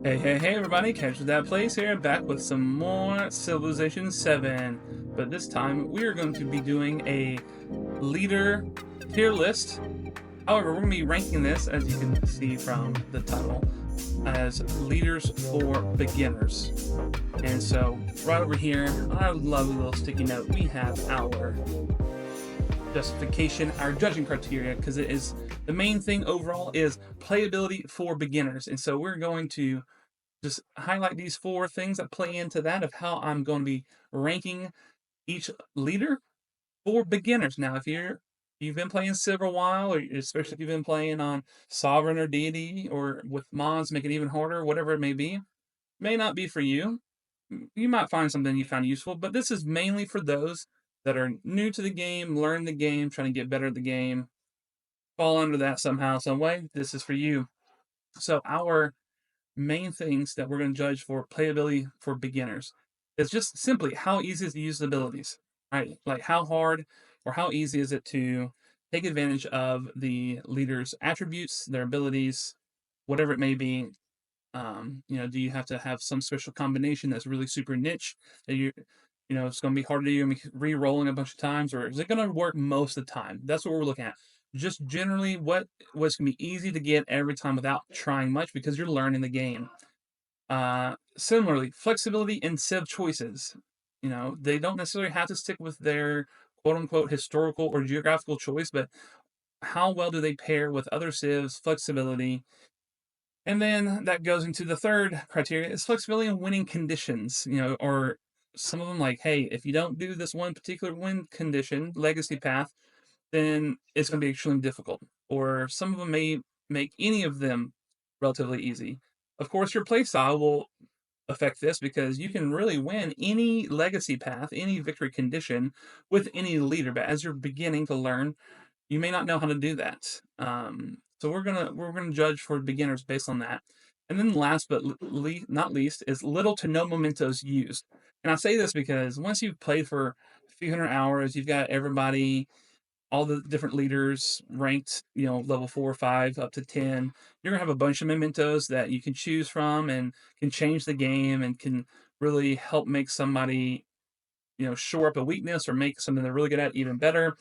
Hey everybody, Catch That Place here, back with some more Civilization 7. But this time, we are going to be doing a leader tier list. However, we're going to be ranking this, as you can see from the title, as leaders for beginners. And so, right over here, I love a little sticky note. We have our justification, our judging criteria, because it is the main thing overall is playability for beginners. And so we're going to just highlight these four things that play into that of how I'm going to be ranking each leader for beginners. Now, if you've been playing Civ a while, or especially if you've been playing on Sovereign or Deity or with mods, make it even harder, whatever it may be, may not be for you. You might find something you found useful, but this is mainly for those that are new to the game, learn the game, trying to get better at the game, fall under that somehow, some way. This is for you. So our main things that we're going to judge for playability for beginners is just simply how easy is to use the abilities, right? Like how hard or how easy is it to take advantage of the leader's attributes, their abilities, whatever it may be. Do you have to have some special combination that's really super niche that it's going to be hard to do, re-rolling a bunch of times, or is it going to work most of the time? That's what we're looking at. Just generally, what's going to be easy to get every time without trying much because you're learning the game. Similarly, flexibility in civ choices. They don't necessarily have to stick with their quote unquote historical or geographical choice, but how well do they pair with other civs, flexibility, and then that goes into the third criteria is flexibility in winning conditions, or some of them like, hey, if you don't do this one particular win condition, legacy path, then it's going to be extremely difficult. Or some of them may make any of them relatively easy. Of course, your playstyle will affect this because you can really win any legacy path, any victory condition with any leader. But as you're beginning to learn, you may not know how to do that. So we're gonna judge for beginners based on that. And then last but not least is little to no mementos used. And I say this because once you've played for a few hundred hours, you've got everybody, all the different leaders ranked, level 4 or 5 up to 10. You're gonna have a bunch of mementos that you can choose from and can change the game and can really help make somebody, shore up a weakness or make something they're really good at even better.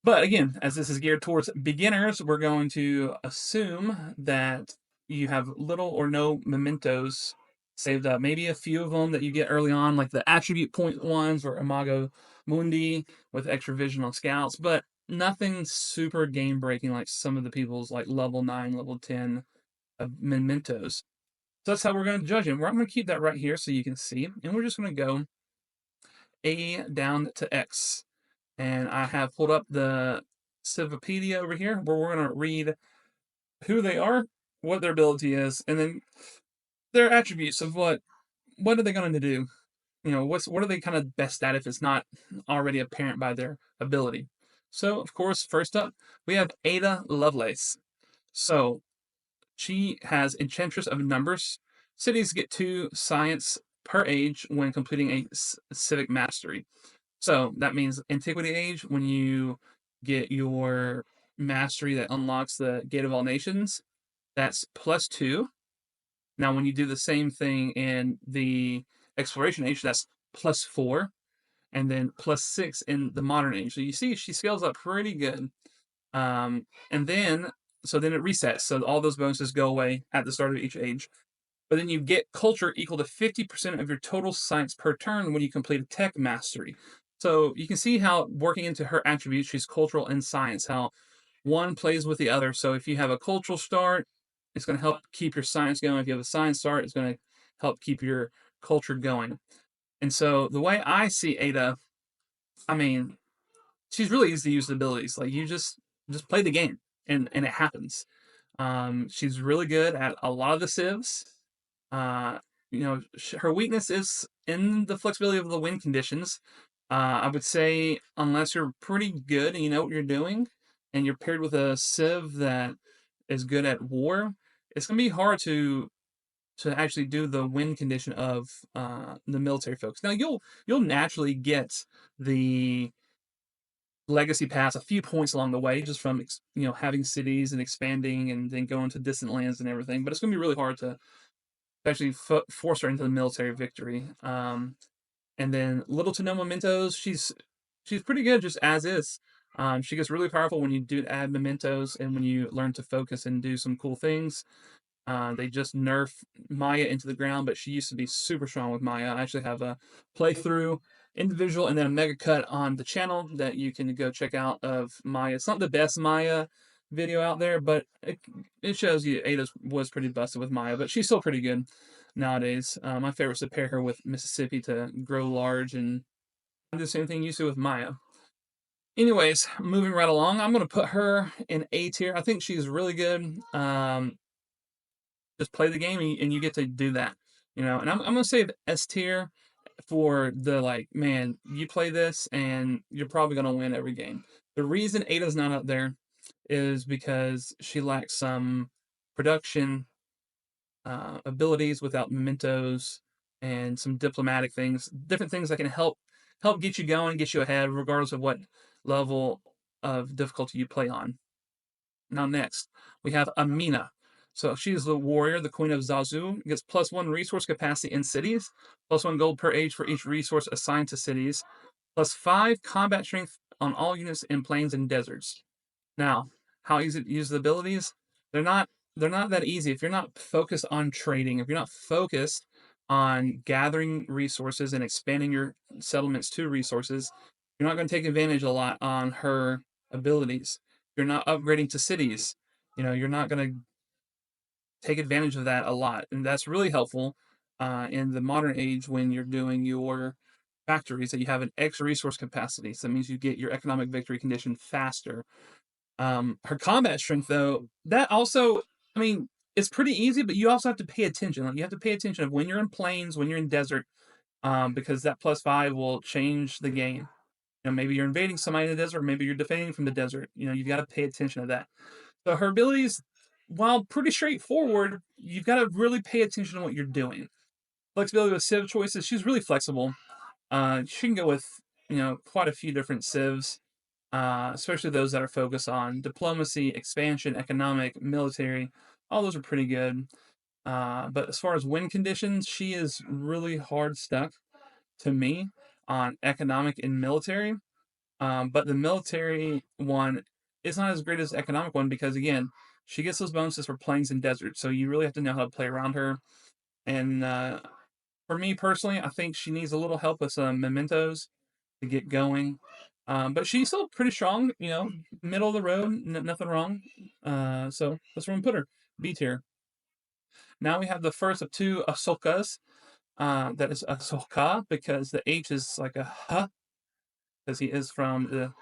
But again, as this is geared towards beginners, we're going to assume that you have little or no mementos saved up. Maybe a few of them that you get early on, like the attribute point ones or Imago Mundi with extra vision on scouts, but nothing super game breaking like some of the people's like level 9, level 10 mementos. So that's how we're going to judge him. I'm going to keep that right here so you can see, and we're just going to go A down to X. And I have pulled up the Civipedia over here where we're going to read who they are, what their ability is, and then their attributes of what are they going to do. What are they kind of best at if it's not already apparent by their ability. So, of course, first up, we have Ada Lovelace. So, she has Enchantress of Numbers. Cities get 2 science per age when completing a civic mastery. So that means Antiquity Age, when you get your mastery that unlocks the Gate of All Nations, that's +2. Now, when you do the same thing in the Exploration Age, that's +4, and then +6 in the Modern Age. So you see, she scales up pretty good. And then, so then it resets. So all those bonuses go away at the start of each age. But then you get culture equal to 50% of your total science per turn when you complete a tech mastery. So you can see how working into her attributes, she's cultural and science, how one plays with the other. So if you have a cultural start, it's going to help keep your science going. If you have a science start, it's going to help keep your culture going. And so the way I see Ada, I mean, she's really easy to use the abilities. Like you just play the game and it happens. She's really good at a lot of the civs. Uh, her weakness is in the flexibility of the win conditions. I would say unless you're pretty good and you know what you're doing, and you're paired with a civ that is good at war, it's gonna be hard to actually do the win condition of the military folks. Now you'll naturally get the legacy pass a few points along the way just from having cities and expanding and then going to distant lands and everything, but it's gonna be really hard actually force her into the military victory. And then little to no mementos. She's pretty good just as is. She gets really powerful when you do add mementos and when you learn to focus and do some cool things. They just nerf Maya into the ground, but she used to be super strong with Maya. I actually have a playthrough individual and then a mega cut on the channel that you can go check out of Maya. It's not the best Maya video out there, but it shows you Ada was pretty busted with Maya, but she's still pretty good nowadays. My favorite is to pair her with Mississippi to grow large and do the same thing you do with Maya. Anyways, moving right along, I'm going to put her in A tier. I think she's really good. Just play the game and you get to do that, And I'm going to save S tier for the like, man, you play this and you're probably going to win every game. The reason Ada's not up there is because she lacks some production abilities without mementos and some diplomatic things, different things that can help get you going, get you ahead, regardless of what level of difficulty you play on. Now next, we have Amina. So she is the warrior, the queen of Zazu, gets +1 resource capacity in cities, +1 gold per age for each resource assigned to cities, +5 combat strength on all units in plains and deserts. Now, how easy to use the abilities? They're not they're not that easy. If you're not focused on trading, if you're not focused on gathering resources and expanding your settlements to resources, you're not going to take advantage a lot on her abilities. You're not upgrading to cities. You're not going to take advantage of that a lot, and that's really helpful in the modern age when you're doing your factories that you have an X resource capacity. So that means you get your economic victory condition faster. Her combat strength, though, that also, I mean, it's pretty easy, but you also have to pay attention. Like, you have to pay attention of when you're in plains, when you're in desert, because that +5 will change the game. Maybe you're invading somebody in the desert, or maybe you're defending from the desert. You've got to pay attention to that. So her abilities, while pretty straightforward, you've got to really pay attention to what you're doing. Flexibility with civ choices, she's really flexible. She can go with, quite a few different civs, especially those that are focused on diplomacy, expansion, economic, military. All those are pretty good. But as far as win conditions, she is really hard stuck to me on economic and military. But the military one is not as great as the economic one because, again, she gets those bonuses for plains and deserts. So you really have to know how to play around her. And for me personally, I think she needs a little help with some mementos to get going. But she's still pretty strong, middle of the road, nothing wrong. So that's where I'm gonna put her. B tier. Now we have the first of two Ashokas. That is Ashoka because the H is like a H because he is from the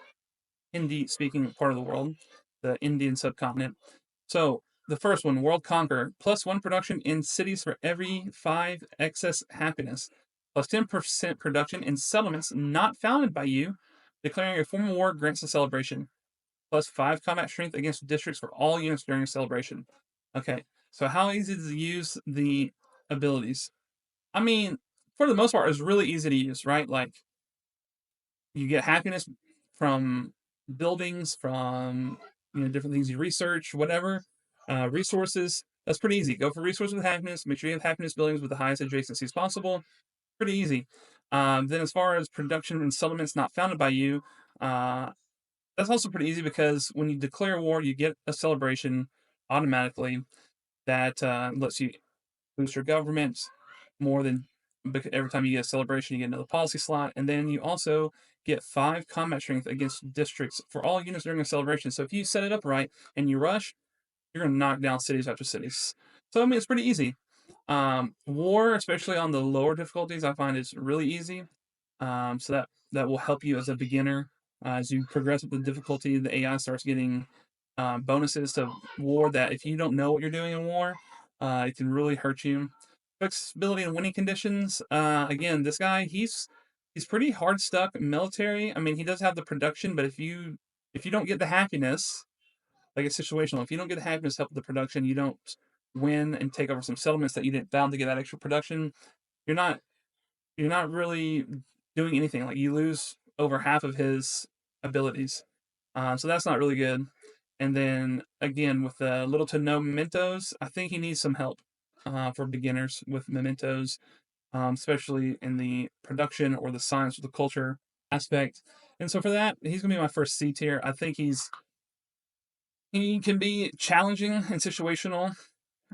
Hindi speaking part of the world, the Indian subcontinent. So the first one, World Conqueror, +1 production in cities for every 5 excess happiness, +10% production in settlements not founded by you. Declaring a formal war grants a celebration, +5 combat strength against districts for all units during a celebration. Okay, so how easy to use the abilities? I mean, for the most part, it's really easy to use, right? Like, you get happiness from buildings, from different things you research, whatever. Resources, that's pretty easy. Go for resources with happiness. Make sure you have happiness buildings with the highest adjacencies possible. Pretty easy. Then as far as production and settlements not founded by you, that's also pretty easy because when you declare war, you get a celebration automatically that lets you boost your government more than every time you get a celebration, you get another policy slot, and then you also get 5 combat strength against districts for all units during a celebration. So if you set it up right and you rush, you're gonna knock down cities after cities. So I mean, it's pretty easy. War, especially on the lower difficulties, I find is really easy. So that will help you as a beginner. As you progress with the difficulty, the AI starts getting bonuses to war that if you don't know what you're doing in war, it can really hurt you. Flexibility and winning conditions. Again, this guy he's pretty hard stuck military. I mean, he does have the production, but if you don't get the happiness, like it's situational. If you don't get the happiness to help with the production, you don't win and take over some settlements that you didn't found to get that extra production. You're not you're not really doing anything. Like, you lose over half of his abilities, so that's not really good. And then again, with little to no mementos, I think he needs some help. for beginners with mementos, especially in the production or the science or the culture aspect. And so for that, he's gonna be my first C tier. I think he can be challenging and situational.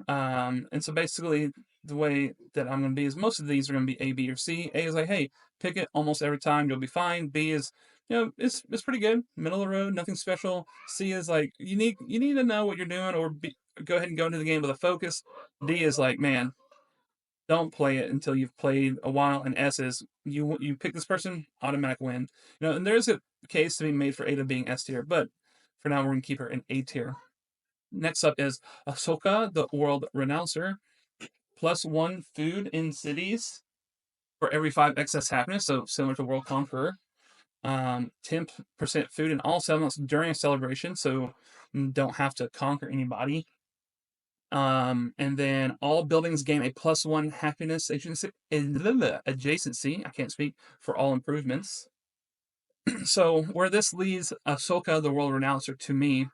And so basically, the way that I'm going to be is most of these are going to be A, B, or C. A is like, hey, pick it almost every time, you'll be fine. B is, it's pretty good, middle of the road, nothing special. C is like, you need to know what you're doing, or go ahead and go into the game with a focus. D is like, man, don't play it until you've played a while. And S is, you pick this person, automatic win. And there's a case to be made for Ada being S tier, but for now we're going to keep her in A tier. Next up is Ashoka, the World Renouncer. +1 food in cities for every 5 excess happiness, so similar to World Conqueror. 10% food in all settlements during a celebration, so don't have to conquer anybody. And then all buildings gain a +1 happiness adjacency. I can't speak, for all improvements. So where this leads Ahsoka, the World Renouncer, to me,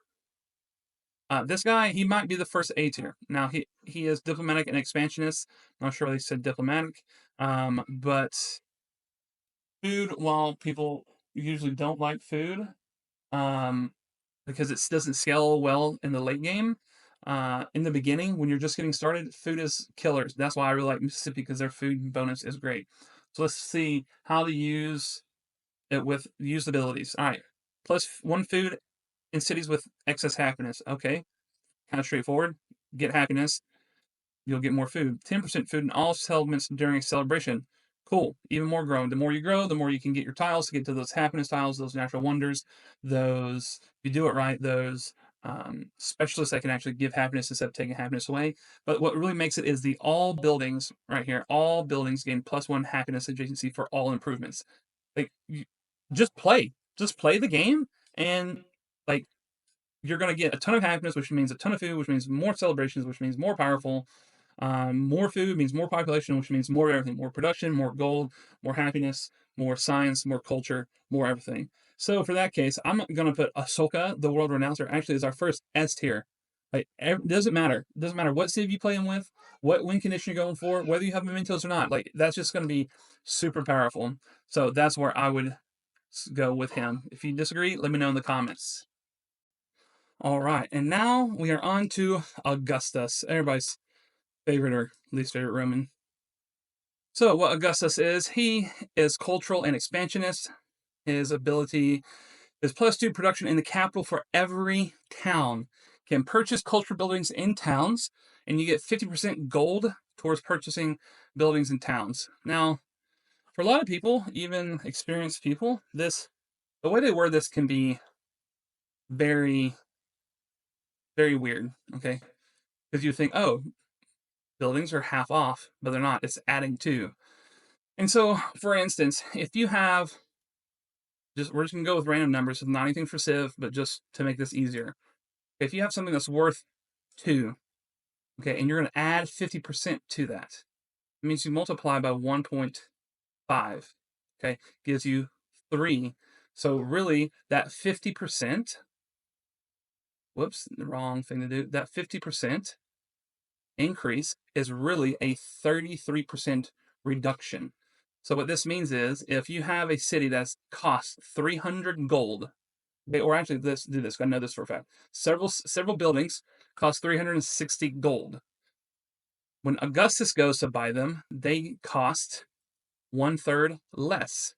this guy, he might be the first A tier. Now he is diplomatic and expansionist. I'm not sure they said diplomatic, but food. While people usually don't like food, um, because it doesn't scale well in the late game. In the beginning, when you're just getting started, food is killers. That's why I really like Mississippi, because their food bonus is great. So let's see how to use it with used abilities. All right, +1 food in cities with excess happiness. Okay, kind of straightforward. Get happiness, you'll get more food. 10% food in all settlements during a celebration. Cool. Even more growing. The more you grow, the more you can get your tiles to get to those happiness tiles, those natural wonders, those, if you do it right, those specialists that can actually give happiness instead of taking happiness away. But what really makes it is the all buildings right here. All buildings gain +1 happiness adjacency for all improvements. Like, just play. Just play the game, and like, you're going to get a ton of happiness, which means a ton of food, which means more celebrations, which means more powerful. More food means more population, which means more everything, more production, more gold, more happiness, more science, more culture, more everything. So for that case, I'm going to put Ahsoka, the World Renouncer, actually as our first S tier. Like, doesn't matter. Doesn't matter what civ you play him with, what win condition you're going for, whether you have mementos or not. Like, that's just going to be super powerful. So that's where I would go with him. If you disagree, let me know in the comments. All right, and now we are on to Augustus, everybody's favorite or least favorite Roman. So what Augustus is, he is cultural and expansionist. His ability is +2 production in the capital for every town. Can purchase cultural buildings in towns, and you get 50% gold towards purchasing buildings in towns. Now, for a lot of people, even experienced people, the way they word this can be very, very weird, okay? Because you think, oh, buildings are half off, but they're not. It's adding to. And so, for instance, if you have, we're just gonna go with random numbers, not anything for Civ, but just to make this easier. If you have something that's worth 2, okay, and you're gonna add 50% to that, it means you multiply by 1.5, okay, gives you 3. So really, that 50%, whoops, the wrong thing to do, that 50% increase is really a 33% reduction. So what this means is, if you have a city that's cost 300 gold, okay, or actually, let's do this. I know this for a fact. Several buildings cost 360 gold. When Augustus goes to buy them, they cost 1/3 less.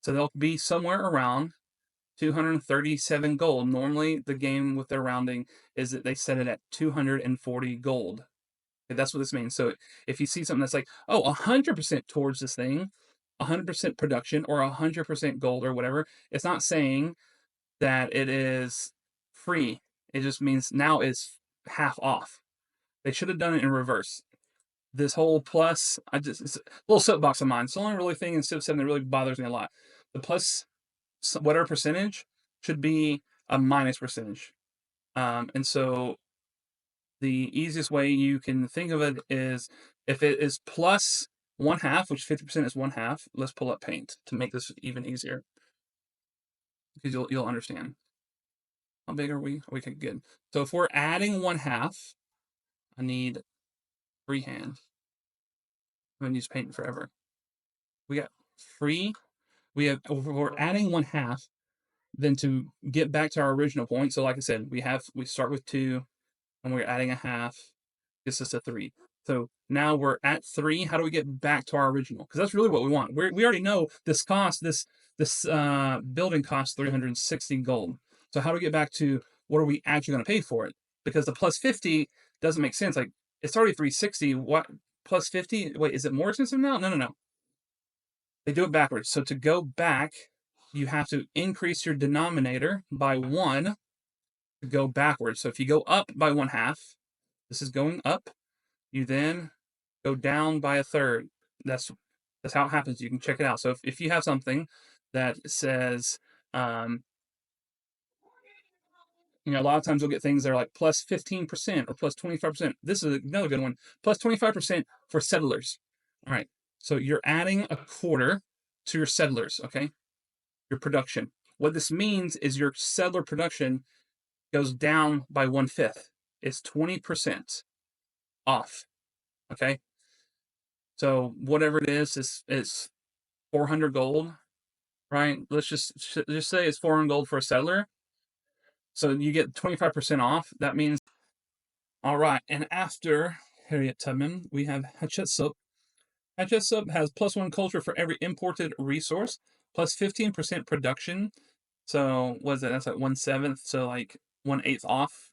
So they'll be somewhere around 237 gold. Normally, the game with their rounding is that they set it at 240 gold. That's what this means. So if you see something that's like, oh, 100% towards this thing, 100% production, or 100% gold, or whatever, it's not saying that it is free. It just means now it's half off. They should have done it in reverse. This whole plus, it's a little soapbox of mine. It's the only really thing in Civ 7 that really bothers me a lot. The plus, whatever percentage, should be a minus percentage. And so the easiest way you can think of it is, if it is plus 1/2, which 50% is 1/2, let's pull up paint to make this even easier, because you'll understand. How big are we? Okay, good. So if we're adding 1/2, I need freehand. I've been used painting forever. We got free. We're adding 1/2. Then to get back to our original point. So like I said, we start with 2, and we're adding 1/2. Gets us to 3. So now we're at 3. How do we get back to our original? Because that's really what we want. We already know this building costs 360 gold. So how do we get back to what are we actually going to pay for it? Because the plus 50 doesn't make sense. Like it's already 360. What plus 50? Wait, is it more expensive now? No, no, no. They do it backwards. So to go back, you have to increase your denominator by 1 to go backwards. So if you go up by 1/2, this is going up. You then go down by 1/3. That's how it happens. You can check it out. So if you have something that says, um, a lot of times you'll get things that are like plus 15% or plus 25%. This is another good one. Plus 25% for settlers. All right. So you're adding a quarter to your settlers, okay? Your production. What this means is your settler production goes down by 1/5. It's 20% off. Okay. So whatever it is 400 gold, right? Let's just say it's 400 gold for a settler. So you get 25% off. That means, all right. And after Harriet Tubman, we have Hatshepsut. Hatshepsut has +1 culture for every imported resource, plus 15% production. So what is that? That's like 1/7. So like 1/8 off.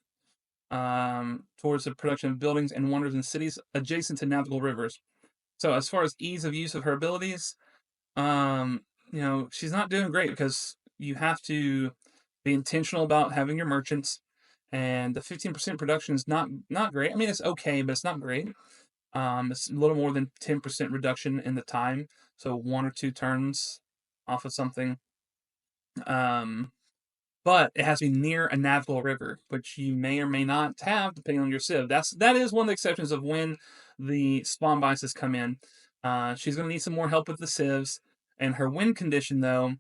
Towards the production of buildings and wonders in cities adjacent to navigable rivers. So as far as ease of use of her abilities, she's not doing great because you have to be intentional about having your merchants, and the 15% production is not great. I mean, it's okay, but it's not great. It's a little more than 10% reduction in the time, so 1 or 2 turns off of something. But it has to be near a navigable river, which you may or may not have, depending on your civ. That is one of the exceptions of when the spawn biases come in. She's going to need some more help with the civs, and her win condition, though.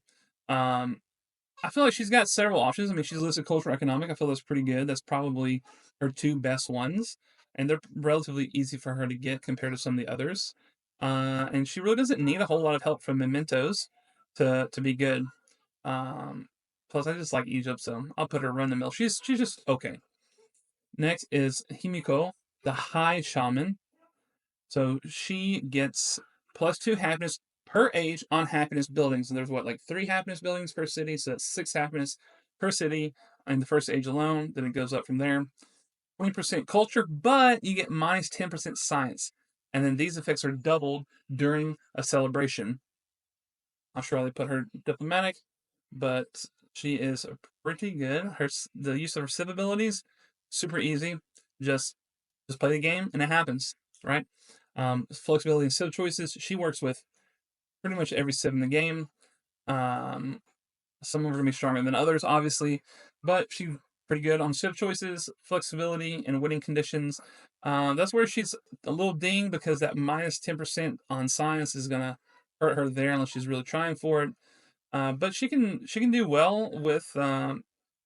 I feel like she's got several options. I mean, she's listed cultural economic. I feel that's pretty good. That's probably her 2 best ones, and they're relatively easy for her to get compared to some of the others. And she really doesn't need a whole lot of help from mementos to be good. Plus, I just like Egypt, so I'll put her run the mill. She's just okay. Next is Himiko, the High Shaman. So she gets +2 happiness per age on happiness buildings. And there's like 3 happiness buildings per city, so that's 6 happiness per city in the first age alone. Then it goes up from there. 20% culture, but you get -10% science. And then these effects are doubled during a celebration. Not sure how they put her diplomatic, but she is pretty good. The use of her civ abilities, super easy. Just play the game and it happens, right? Flexibility and civ choices. She works with pretty much every civ in the game. Some of them are gonna be stronger than others, obviously, but she's pretty good on civ choices, flexibility, and winning conditions. That's where she's a little ding because that -10% on science is gonna hurt her there unless she's really trying for it. But she can do well with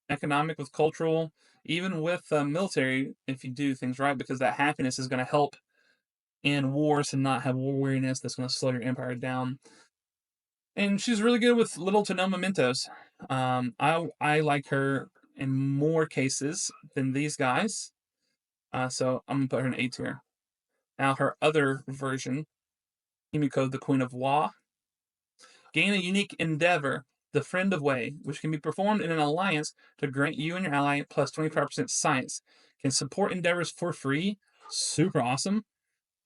economic, with cultural, even with military if you do things right, because that happiness is going to help in wars and not have war weariness that's going to slow your empire down. And she's really good with little to no mementos. I like her in more cases than these guys, so I'm gonna put her in A tier. Now her other version, Himiko, the Queen of Wa. Gain a unique endeavor, the Friend of Way, which can be performed in an alliance to grant you and your ally plus 25% science. Can support endeavors for free. Super awesome.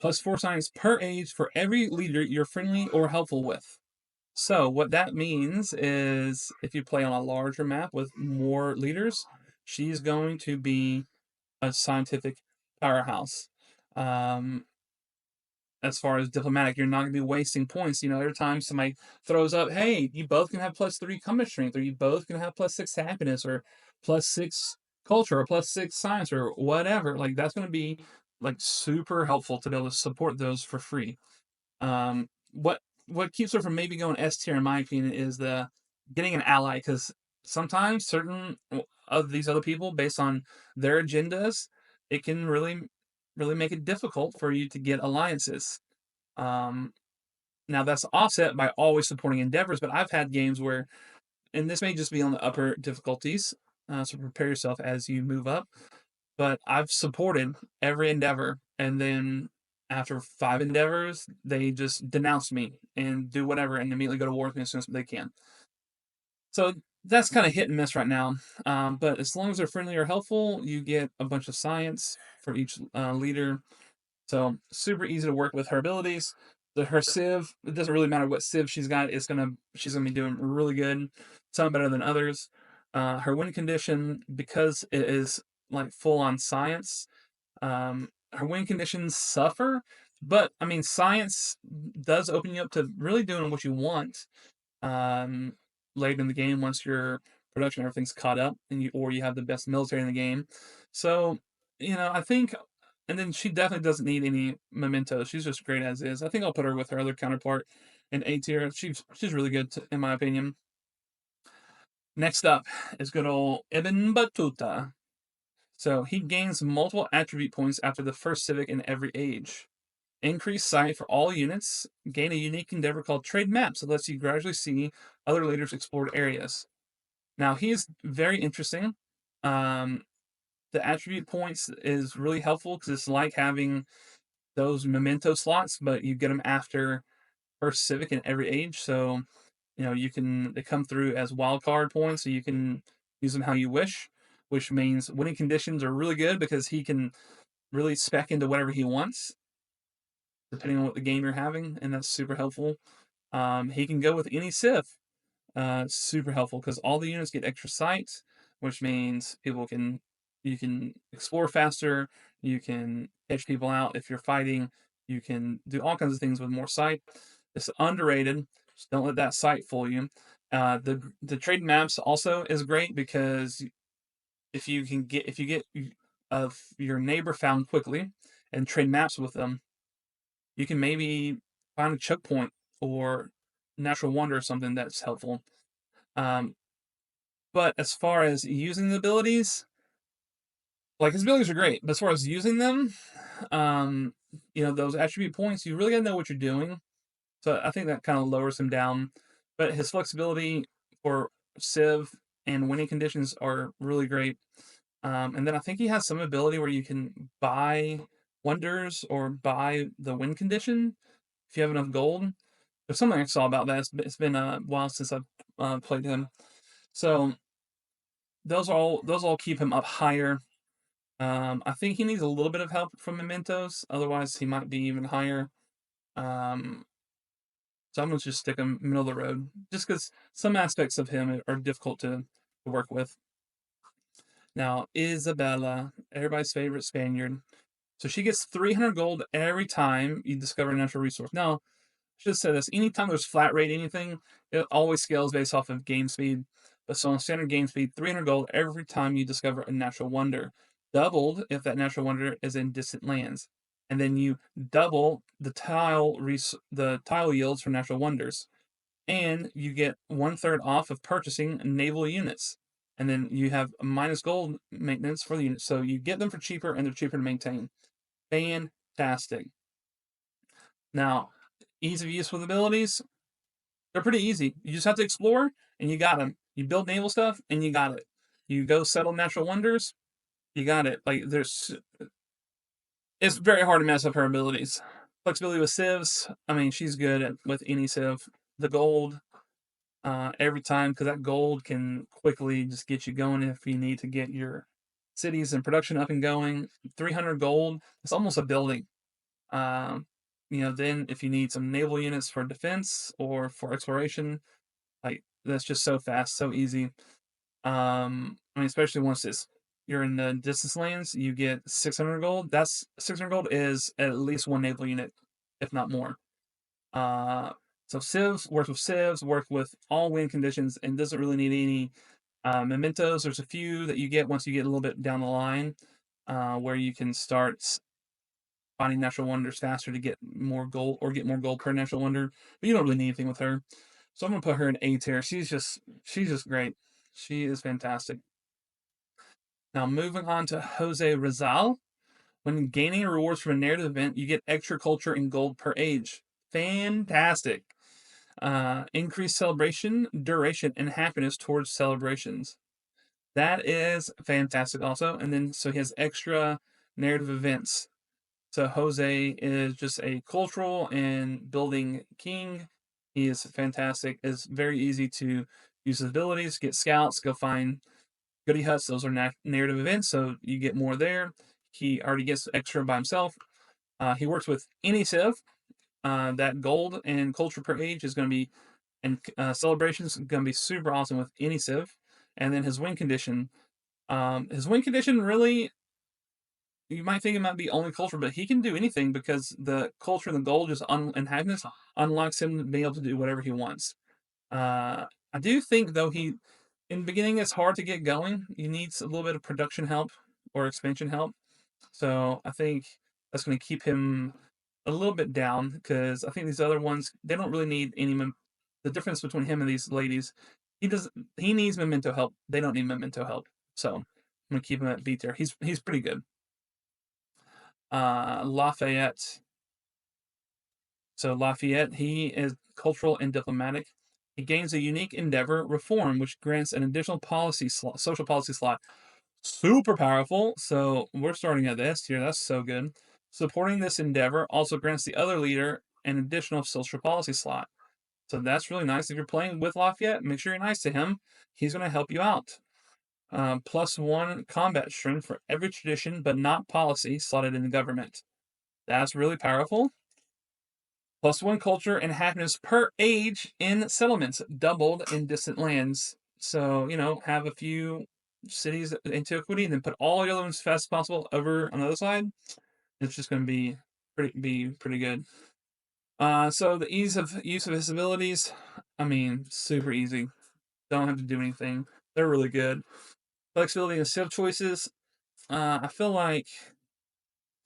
Plus 4 science per age for every leader you're friendly or helpful with. So, what that means is if you play on a larger map with more leaders, she's going to be a scientific powerhouse. Um, as far as diplomatic, you're not going to be wasting points. Every time somebody throws up, hey, you both can have +3 combat strength, or you both can have +6 happiness, or +6 culture, or +6 science, or whatever. Like that's going to be like super helpful to be able to support those for free. What keeps her from maybe going S tier, in my opinion, is the getting an ally, because sometimes certain of these other people, based on their agendas, it can really really make it difficult for you to get alliances. Um, Now that's offset by always supporting endeavors, but I've had games where, and this may just be on the upper difficulties, so prepare yourself as you move up. But I've supported every endeavor, and then after 5 endeavors, they just denounce me and do whatever, and immediately go to war with me as soon as they can. So that's kind of hit and miss right now. But as long as they're friendly or helpful, you get a bunch of science for each leader. So super easy to work with her abilities. Her Civ, it doesn't really matter what Civ she's got. She's gonna be doing really good. Some better than others. Her win condition, because it is like full on science. Her win conditions suffer, but I mean science does open you up to really doing what you want. Um, Later in the game, once your production everything's caught up, and you have the best military in the game. So I think, and then she definitely doesn't need any mementos. She's just great as is. I think I'll put her with her other counterpart in A tier. She's really good in my opinion. Next up is good old Ibn Battuta. So he gains multiple attribute points after the first civic in every age. Increase sight for all units. Gain a unique endeavor called Trade Maps that lets you gradually see other leaders' explored areas. Now he's very interesting. Um, the attribute points is really helpful because it's like having those memento slots, but you get them after first civic in every age. So they come through as wild card points, so you can use them how you wish. Which means winning conditions are really good because he can really spec into whatever he wants, depending on what the game you're having, and that's super helpful. He can go with any Civ, super helpful because all the units get extra sight, which means you can explore faster, you can edge people out if you're fighting, you can do all kinds of things with more sight. It's underrated. Just don't let that sight fool you. The trade maps also is great because if you get of your neighbor found quickly and trade maps with them, you can maybe find a choke point or natural wonder or something that's helpful. Um, but as far as using the abilities, like his abilities are great, but as far as using them, um, those attribute points, you really gotta know what you're doing. So I think that kind of lowers him down. But his flexibility for Civ and winning conditions are really great. And then I think he has some ability where you can buy wonders or buy the win condition if you have enough gold. There's something I saw about that. It's been a while since I've played him. So those all keep him up higher. I think he needs a little bit of help from mementos, otherwise he might be even higher. Um, so I'm gonna just stick him middle of the road, just because some aspects of him are difficult to work with. Now Isabella, everybody's favorite Spaniard. So she gets 300 gold every time you discover a natural resource. Now, I should say this: anytime there's flat rate anything, it always scales based off of game speed. But so on standard game speed, 300 gold every time you discover a natural wonder. Doubled if that natural wonder is in distant lands. And then you double the tile yields for natural wonders. And you get 1/3 off of purchasing naval units. And then you have a minus gold maintenance for the units. So you get them for cheaper and they're cheaper to maintain. Fantastic. Now, ease of use with abilities, they're pretty easy. You just have to explore, and you got them. You build naval stuff, and you got it. You go settle natural wonders, you got it. It's very hard to mess up her abilities. Flexibility with civs, I mean, she's good with any civ. The gold, every time, because that gold can quickly just get you going if you need to get your cities and production up and going. 300 gold, it's almost a building. Um, then if you need some naval units for defense or for exploration, like that's just so fast, so easy. I mean, especially once you're in the distance lanes, you get 600 gold. That's 600 gold is at least one naval unit, if not more. Uh, so civs, work with all win conditions, and doesn't really need any mementos. There's a few that you get once you get a little bit down the line, where you can start finding natural wonders faster to get more gold or get more gold per natural wonder. But you don't really need anything with her. So I'm gonna put her in A tier. She's just great. She is fantastic. Now moving on to Jose Rizal. When gaining rewards from a narrative event, you get extra culture and gold per age. Fantastic. Increased celebration, duration, and happiness towards celebrations. That is fantastic also. And then, so he has extra narrative events. So Jose is just a cultural and building king. He is fantastic. It's very easy to use his abilities, get scouts, go find goody huts. Those are narrative events, so you get more there. He already gets extra by himself. He works with any civ. That gold and culture per age is going to be, and celebrations going to be super awesome with any civ. And then his win condition. His win condition really, you might think it might be only culture, but he can do anything because the culture and the gold just and happiness unlocks him to be able to do whatever he wants. I do think though in the beginning it's hard to get going. You need a little bit of production help or expansion help. So I think that's going to keep him a little bit down because I think these other ones they don't really need any. The difference between him and these ladies, he needs memento help. They don't need memento help. So I'm gonna keep him at B tier. He's pretty good. Lafayette. So Lafayette, he is cultural and diplomatic. He gains a unique endeavor, reform, which grants an additional social policy slot. Super powerful. So we're starting at this here. That's so good. Supporting this endeavor also grants the other leader an additional social policy slot. So that's really nice. If you're playing with Lafayette, make sure you're nice to him. He's going to help you out. +1 combat strength for every tradition, but not policy, slotted in the government. That's really powerful. +1 culture and happiness per age in settlements, doubled in distant lands. So, have a few cities in antiquity and then put all the other ones as fast as possible over on the other side. It's just going to be pretty good. So the ease of use of his abilities, I mean, super easy. Don't have to do anything. They're really good. Flexibility and civ choices. I feel like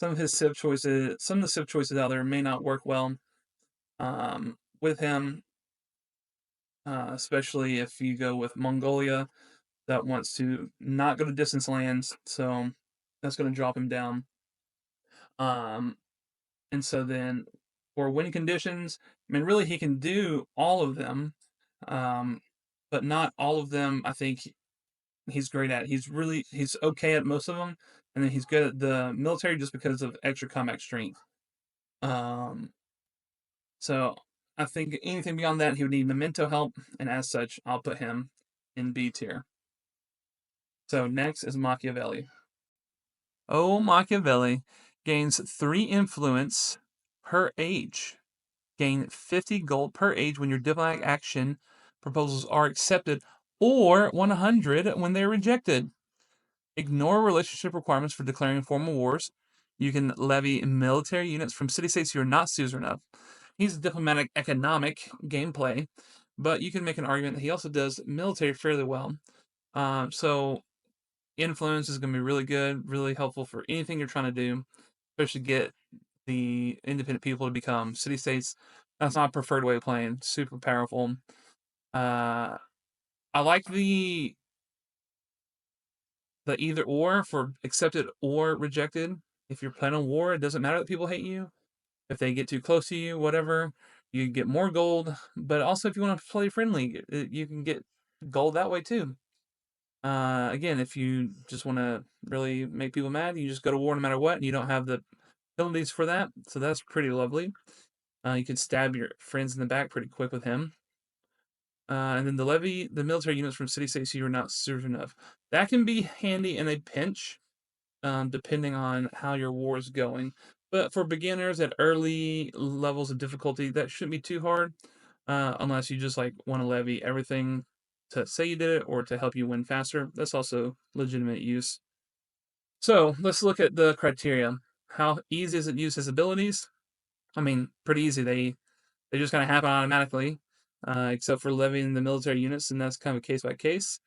some of the civ choices out there may not work well with him, especially if you go with Mongolia that wants to not go to distance lands. So that's going to drop him down. Um, and so then for win conditions, I mean, really he can do all of them, but not all of them. I think he's great at. He's okay at most of them, and then he's good at the military just because of extra combat strength. So I think anything beyond that, he would need memento help, and as such, I'll put him in B tier. So next is Machiavelli. Oh, Machiavelli gains 3 influence per age. Gain 50 gold per age when your diplomatic action proposals are accepted, or 100 when they're rejected. Ignore relationship requirements for declaring formal wars. You can levy military units from city-states you are not suzerain of. He's diplomatic economic gameplay, but you can make an argument that he also does military fairly well. So influence is going to be really good, really helpful for anything you're trying to do, especially get the independent people to become city-states. That's my preferred way of playing. Super powerful. I like the either or for accepted or rejected. If you're planning on war, it doesn't matter that people hate you. If they get too close to you, whatever, you get more gold. But also, if you want to play friendly, you can get gold that way too. Again, if you just want to really make people mad, you just go to war no matter what, and you don't have the penalties for that. So that's pretty lovely. You can stab your friends in the back pretty quick with him. And then the military units from city-states you're not certain of. That can be handy in a pinch, depending on how your war is going. But for beginners at early levels of difficulty, that shouldn't be too hard, unless you just want to levy everything to say you did it or to help you win faster. That's also legitimate use. So let's look at the criteria. How easy is it to use his abilities? I mean, pretty easy. They just kind of happen automatically, except for levying the military units, and that's kind of case by case.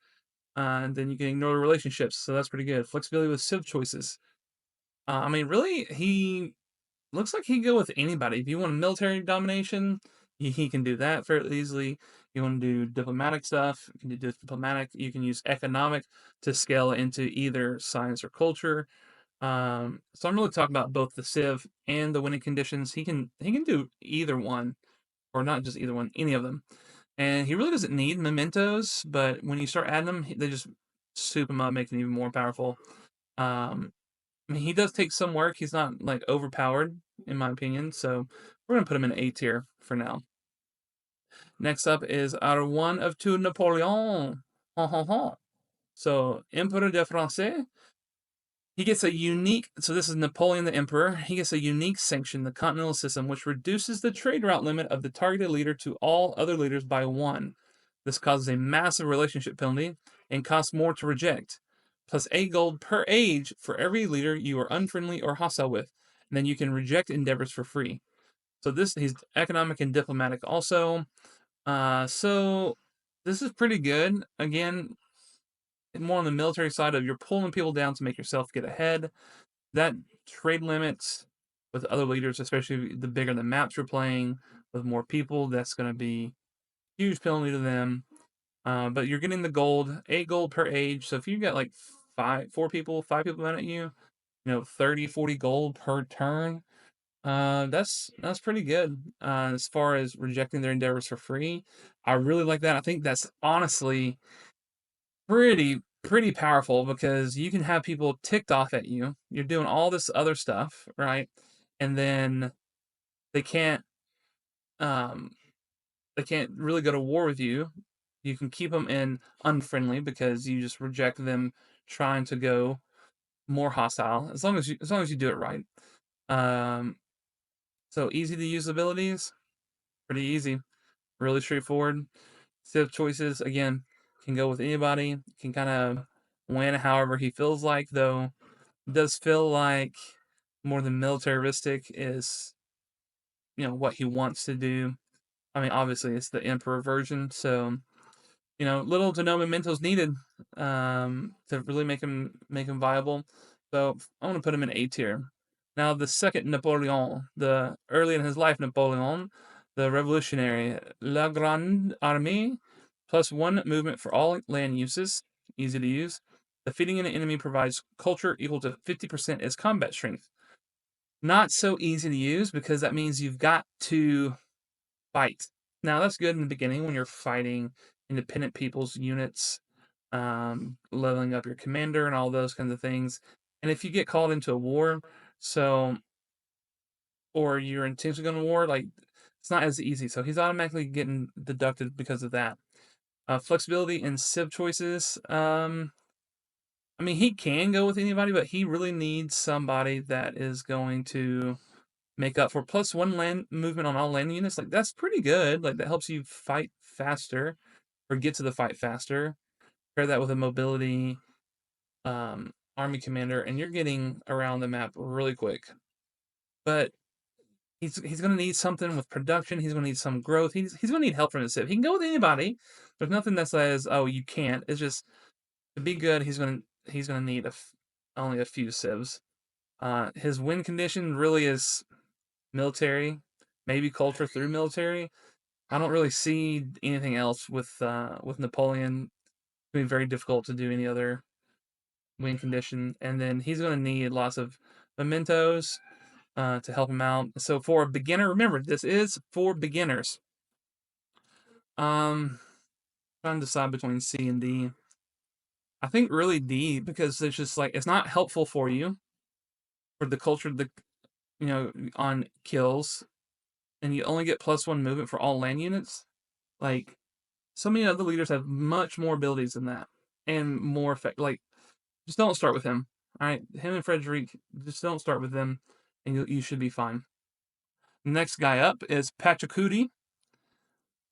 And then you can ignore the relationships, so that's pretty good. Flexibility with civ choices. I mean, really, he looks like he can go with anybody. If you want military domination, he can do that fairly easily. You want to do diplomatic stuff, you can do diplomatic. You can use economic to scale into either science or culture. So I'm really talking about both the Civ and the winning conditions. He can do either one, or not just either one, any of them. And he really doesn't need mementos, but when you start adding them, they just soup him up, make him even more powerful. Um, I mean, he does take some work. He's not like overpowered, in my opinion. So we're gonna put him in A tier for now. Next up is our one of two Napoleon. Ha ha ha. So Emperor de France. He gets a unique, so this is Napoleon the Emperor. He gets a unique sanction, the Continental System, which reduces the trade route limit of the targeted leader to all other leaders by one. This causes a massive relationship penalty and costs more to reject, plus 8 gold per age for every leader you are unfriendly or hostile with. And then you can reject endeavors for free. So he's economic and diplomatic also. So this is pretty good. Again, more on the military side of you're pulling people down to make yourself get ahead. That trade limits with other leaders, especially the bigger the maps you're playing with more people, that's going to be huge penalty to them. But you're getting the gold, 8 gold per age. So if you got like five people mad at you, 30, 40 gold per turn. That's pretty good. As far as rejecting their endeavors for free, I really like that. I think that's honestly pretty powerful because you can have people ticked off at you. You're doing all this other stuff, right? And then they can't um they can't really go to war with you. You can keep them in unfriendly because you just reject them trying to go more hostile as long as you do it right. Um so easy to use abilities, pretty easy, really straightforward. Civ choices again can go with anybody, can kind of win however he feels like, though it does feel like more than militaristic is what he wants to do. I mean, obviously it's the Emperor version, so little to no mementos needed to really make him viable. So I want to put him in A tier. Now the second Napoleon, the early in his life Napoleon, the Revolutionary, La Grande Armée, +1 movement for all land uses, easy to use. Defeating an enemy provides culture equal to 50% as combat strength. Not so easy to use because that means you've got to fight. Now that's good in the beginning when you're fighting independent people's units, leveling up your commander and all those kinds of things. And if you get called into a war, so or you're intentionally going to war, like it's not as easy. So he's automatically getting deducted because of that. Flexibility in civ choices. I mean, he can go with anybody, but he really needs somebody that is going to make up for +1 land movement on all land units. Like that's pretty good. Like that helps you fight faster or get to the fight faster. Pair that with a mobility army commander, and you're getting around the map really quick. But he's going to need something with production. He's going to need some growth. He's going to need help from his civ. He can go with anybody. There's nothing that says, oh, you can't. It's just to be good. He's gonna need only a few civs. His win condition really is military, maybe culture through military. I don't really see anything else with Napoleon. It's gonna be very difficult to do any other win condition, and then he's gonna need lots of mementos to help him out. So for a beginner, remember this is for beginners. Um, Trying to decide between C and D. I think really D because it's just like it's not helpful for you for the culture on kills, and you only get +1 movement for all land units. Like so many other leaders have much more abilities than that and more effect. Like just don't start with him. All right, him and Frederick, just don't start with them, and you should be fine. Next guy up is Pachacuti.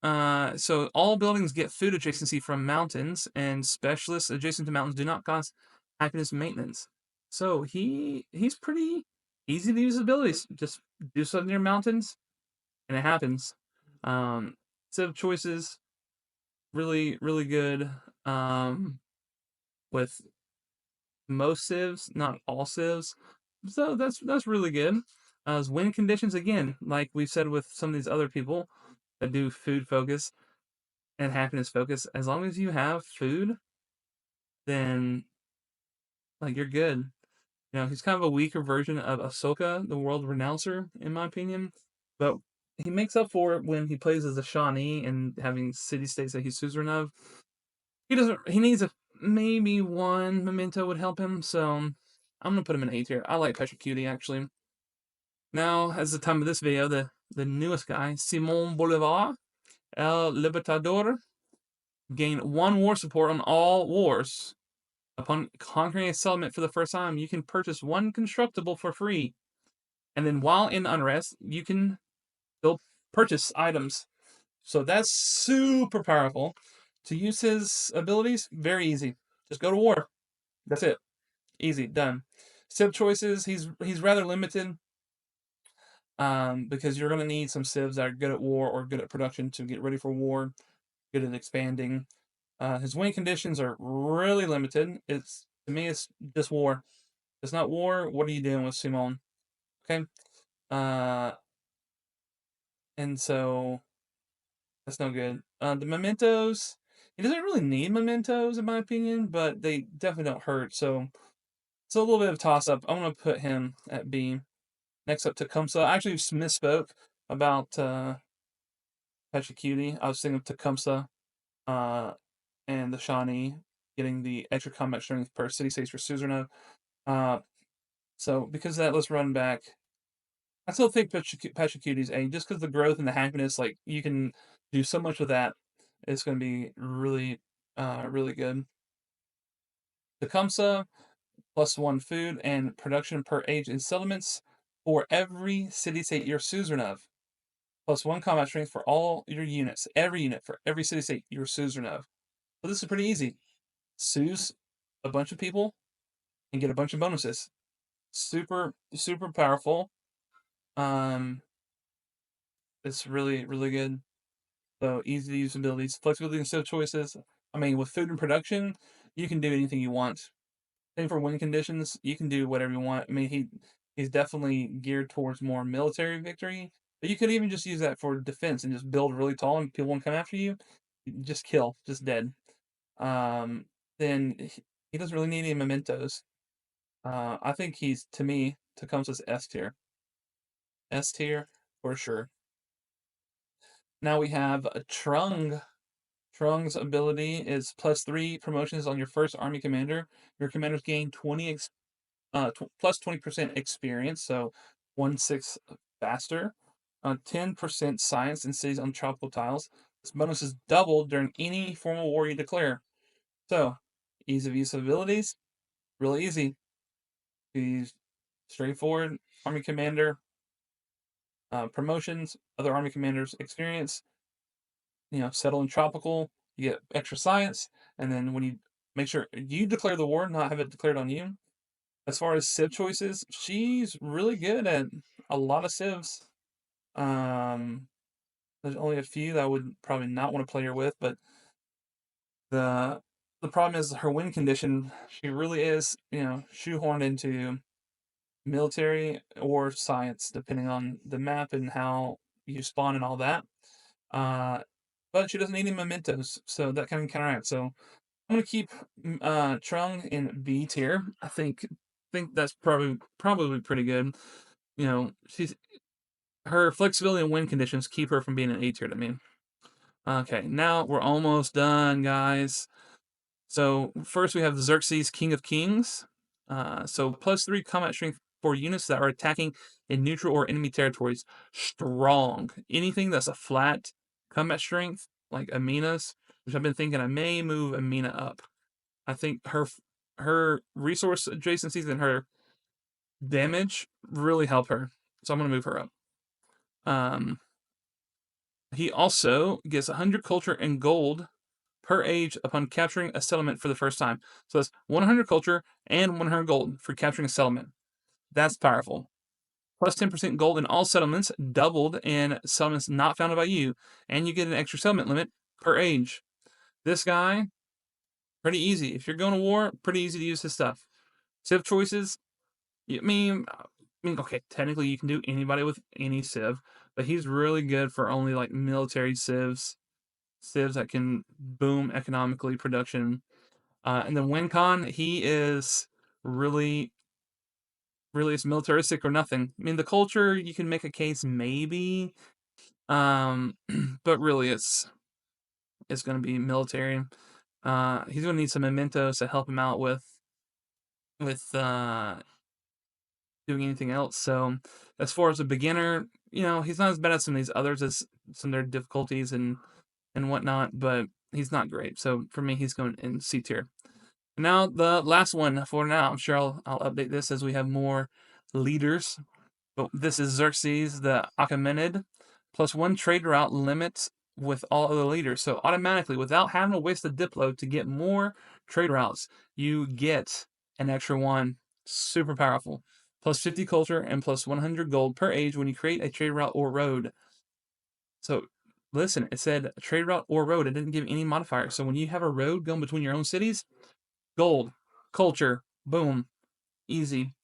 So all buildings get food adjacency from mountains, and specialists adjacent to mountains do not cost happiness maintenance. So he's pretty easy to use abilities. Just do something near mountains, and it happens. Set of choices, really good. With most civs, not all civs. So that's really good. As win conditions again, like we've said with some of these other people that do food focus and happiness focus, as long as you have food, then like you're good. He's kind of a weaker version of Ashoka, the world renouncer, in my opinion. But he makes up for it when he plays as a Shawnee and having city states that he's suzerain of. He needs maybe one memento would help him, so I'm gonna put him in A tier. I like Pachacuti actually. Now, as the time of this video, the newest guy, Simon Bolivar, El Libertador, gained 1 war support on all wars. Upon conquering a settlement for the first time, you can purchase 1 constructible for free. And then while in unrest, you can still purchase items. So that's super powerful. To use his abilities, very easy. Just go to war. That's it. Easy, done. Civ choices, he's rather limited. Because you're gonna need some civs that are good at war or good at production to get ready for war, good at expanding. His win conditions are really limited. To me, it's just war. If it's not war, what are you doing with Simon? Okay. Uh, and so that's no good. The mementos, he doesn't really need mementos in my opinion, but they definitely don't hurt. So it's a little bit of a toss up. I'm gonna put him at B. Next up, Tecumseh. I actually misspoke about Pachacuti. I was thinking of Tecumseh uh, and the Shawnee getting the extra combat strength per city states for suzerain. Uh, so because of that, let's run back. I still think Pachacuti's A, just because the growth and the happiness, like you can do so much with that. It's going to be really, really good. Tecumseh, +1 food and production per age in settlements for every city state you're suzerain of. +1 combat strength for all your units, every unit for every city state you're suzerain of. So this is pretty easy. Suz a bunch of people and get a bunch of bonuses. Super, super powerful. Um, it's really, really good. So easy to use abilities, flexibility and skill choices. I mean, with food and production, you can do anything you want. Same for win conditions, you can do whatever you want. I mean, he's definitely geared towards more military victory, but you could even just use that for defense and just build really tall and people won't come after you. Just kill, just dead. Um, then he doesn't really need any mementos. I think he's, to me, Tecumseh's S tier. S tier for sure. Now we have a Trung. Trung's ability is +3 promotions on your first army commander. Your commanders gain 20% experience, so 1/6 faster. 10% science in cities on tropical tiles. This bonus is doubled during any formal war you declare. So, ease of use of abilities, really easy. He's straightforward. Army commander, promotions, other army commanders experience. Settle in tropical, you get extra science, and then when you make sure you declare the war, not have it declared on you. As far as civ choices, she's really good at a lot of civs. Um, there's only a few that I would probably not want to play her with, but the the problem is her win condition. She really is, shoehorned into military or science, depending on the map and how you spawn and all that. Uh, but she doesn't need any mementos, so that kind of counteracts. So I'm gonna keep Trung in B tier. I think that's probably pretty good. She's her flexibility and win conditions keep her from being an A tier to me. Okay, now we're almost done, guys. So first we have Xerxes, King of Kings. So +3 combat strength for units that are attacking in neutral or enemy territories. Strong. Anything that's a flat combat strength, like Amina's, which I've been thinking I may move Amina up. I think her resource adjacencies and her damage really help her. So I'm gonna move her up. Um, he also gets 100 culture and gold per age upon capturing a settlement for the first time. So that's 100 culture and 100 gold for capturing a settlement. That's powerful. Plus 10% gold in all settlements, doubled in settlements not founded by you, and you get an extra settlement limit per age. This guy, pretty easy. If you're going to war, pretty easy to use his stuff. Civ choices, okay, technically you can do anybody with any civ, but he's really good for only like military civs that can boom economically production. And then WinCon, he is really really it's militaristic or nothing. I mean, the culture, you can make a case maybe, but really it's going to be military. He's going to need some mementos to help him out with doing anything else. So as far as a beginner, he's not as bad as some of these others as some of their difficulties and whatnot, but he's not great. So for me, he's going in C tier. Now the last one for now. I'm sure I'll update this as we have more leaders. But this is Xerxes the Achaemenid, +1 trade route limit with all other leaders. So automatically, without having to waste a diplo to get more trade routes, you get an extra one. Super powerful. +50 culture and +100 gold per age when you create a trade route or road. So listen, it said trade route or road. It didn't give any modifier. So when you have a road going between your own cities, gold, culture, boom, easy.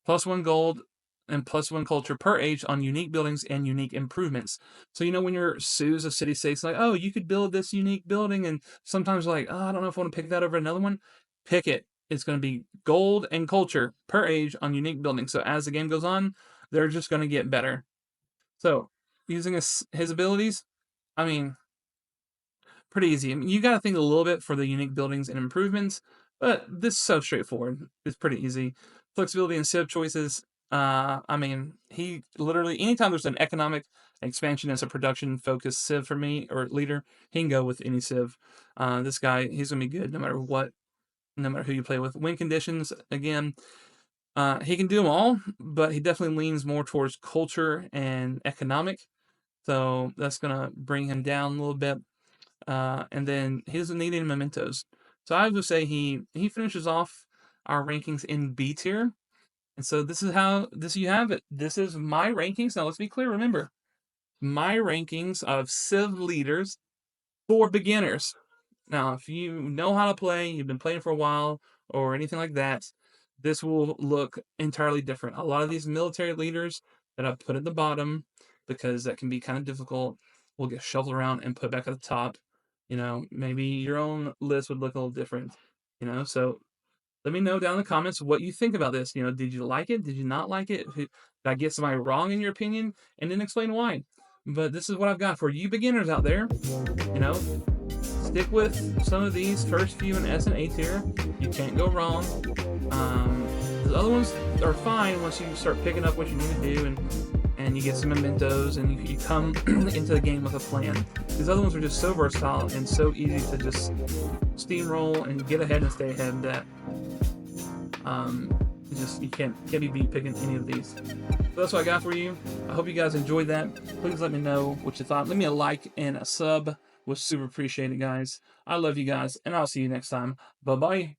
+1 gold and +1 culture per age on unique buildings and unique improvements. So when you're sues of city states like, oh, you could build this unique building, and sometimes like, oh, I don't know if I want to pick that over another one. Pick it. It's going to be gold and culture per age on unique buildings. So as the game goes on, they're just going to get better. So using his abilities, I mean, pretty easy. I mean, you got to think a little bit for the unique buildings and improvements, but this is so straightforward. It's pretty easy. Flexibility and civ choices. I mean, he literally, anytime there's an economic expansion as a production focused civ for me or leader, he can go with any civ. This guy, he's gonna be good no matter what, no matter who you play with. Win conditions, again, he can do them all, but he definitely leans more towards culture and economic. So that's gonna bring him down a little bit. And then he doesn't need any mementos. So I would say he finishes off our rankings in B tier. And so this is how you have it. This is my rankings. Now let's be clear. Remember, my rankings of civ leaders for beginners. Now, if you know how to play, you've been playing for a while, or anything like that, this will look entirely different. A lot of these military leaders that I've put at the bottom, because that can be kind of difficult, will get shuffled around and put back at the top. Maybe your own list would look a little different. So let me know down in the comments what you think about this. Did you like it? Did you not like it? Did I get somebody wrong in your opinion? And then explain why. But this is what I've got for you beginners out there. Stick with some of these first few in S and A tier. You can't go wrong. The other ones are fine once you start picking up what you need to do and you get some mementos and you come into the game with a plan. These other ones are just so versatile and so easy to just steamroll and get ahead and stay ahead that you can't be beat picking any of these. So that's what I got for you. I hope you guys enjoyed that. Please let me know what you thought. Leave me a like and a sub. Was super appreciated, guys. I love you guys, and I'll see you next time. Bye-bye.